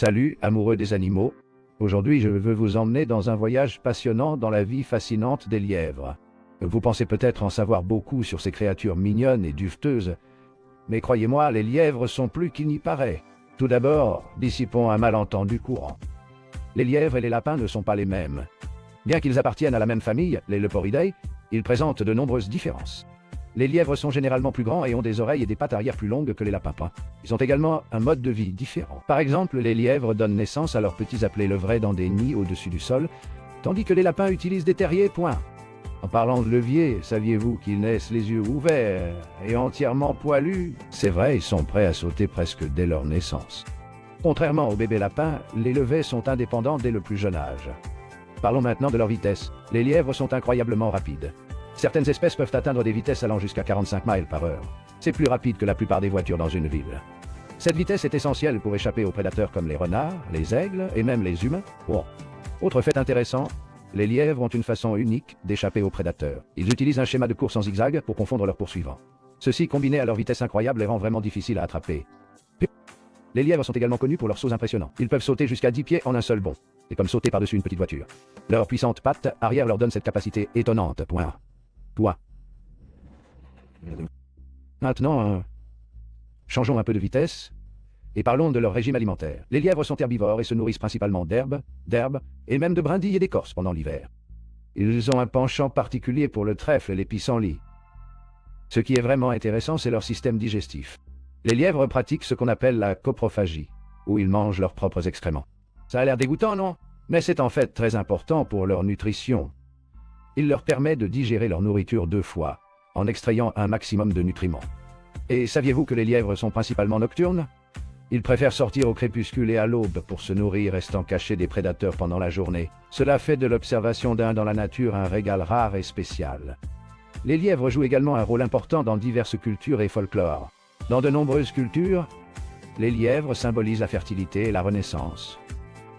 Salut, amoureux des animaux. Aujourd'hui, je veux vous emmener dans un voyage passionnant dans la vie fascinante des lièvres. Vous pensez peut-être en savoir beaucoup sur ces créatures mignonnes et duveteuses, mais croyez-moi, les lièvres sont plus qu'il n'y paraît. Tout d'abord, dissipons un malentendu courant. Les lièvres et les lapins ne sont pas les mêmes. Bien qu'ils appartiennent à la même famille, les Leporidae, ils présentent de nombreuses différences. Les lièvres sont généralement plus grands et ont des oreilles et des pattes arrière plus longues que les lapins pins. Ils ont également un mode de vie différent. Par exemple, les lièvres donnent naissance à leurs petits appelés levrets dans des nids au-dessus du sol, tandis que les lapins utilisent des terriers. En parlant de levier, saviez-vous qu'ils naissent les yeux ouverts et entièrement poilus? C'est vrai, ils sont prêts à sauter presque dès leur naissance. Contrairement aux bébés lapins, les levets sont indépendants dès le plus jeune âge. Parlons maintenant de leur vitesse. Les lièvres sont incroyablement rapides. Certaines espèces peuvent atteindre des vitesses allant jusqu'à 45 miles par heure. C'est plus rapide que la plupart des voitures dans une ville. Cette vitesse est essentielle pour échapper aux prédateurs comme les renards, les aigles et même les humains. Autre fait intéressant, les lièvres ont une façon unique d'échapper aux prédateurs. Ils utilisent un schéma de course en zigzag pour confondre leurs poursuivants. Ceci, combiné à leur vitesse incroyable, les rend vraiment difficiles à attraper. Les lièvres sont également connus pour leurs sauts impressionnants. Ils peuvent sauter jusqu'à 10 pieds en un seul bond. C'est comme sauter par-dessus une petite voiture. Leurs puissantes pattes arrière leur donnent cette capacité étonnante. Maintenant, changeons un peu de vitesse et parlons de leur régime alimentaire. Les lièvres sont herbivores et se nourrissent principalement d'herbes et même de brindilles et d'écorces pendant l'hiver. Ils ont un penchant particulier pour le trèfle et les pissenlits. Ce qui est vraiment intéressant, c'est leur système digestif. Les lièvres pratiquent ce qu'on appelle la coprophagie, où ils mangent leurs propres excréments. Ça a l'air dégoûtant, non? Mais c'est en fait très important pour leur nutrition. Il leur permet de digérer leur nourriture 2 fois, en extrayant un maximum de nutriments. Et saviez-vous que les lièvres sont principalement nocturnes? Ils préfèrent sortir au crépuscule et à l'aube pour se nourrir, restant cachés des prédateurs pendant la journée. Cela fait de l'observation d'un dans la nature un régal rare et spécial. Les lièvres jouent également un rôle important dans diverses cultures et folklores. Dans de nombreuses cultures, les lièvres symbolisent la fertilité et la renaissance.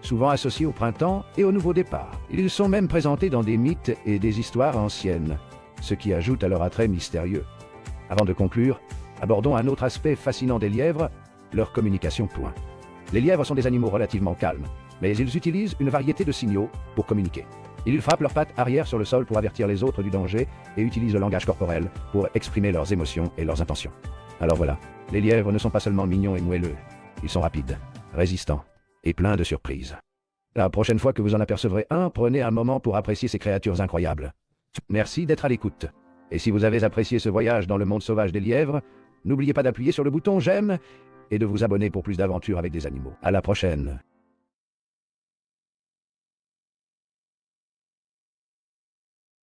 Souvent associés au printemps et au nouveau départ. Ils sont même présentés dans des mythes et des histoires anciennes, ce qui ajoute à leur attrait mystérieux. Avant de conclure, abordons un autre aspect fascinant des lièvres, leur communication. Les lièvres sont des animaux relativement calmes, mais ils utilisent une variété de signaux pour communiquer. Ils frappent leurs pattes arrière sur le sol pour avertir les autres du danger et utilisent le langage corporel pour exprimer leurs émotions et leurs intentions. Alors voilà, les lièvres ne sont pas seulement mignons et moelleux, ils sont rapides, résistants et pleins de surprises. La prochaine fois que vous en apercevrez un, prenez un moment pour apprécier ces créatures incroyables. Merci d'être à l'écoute. Et si vous avez apprécié ce voyage dans le monde sauvage des lièvres, n'oubliez pas d'appuyer sur le bouton j'aime et de vous abonner pour plus d'aventures avec des animaux. À la prochaine.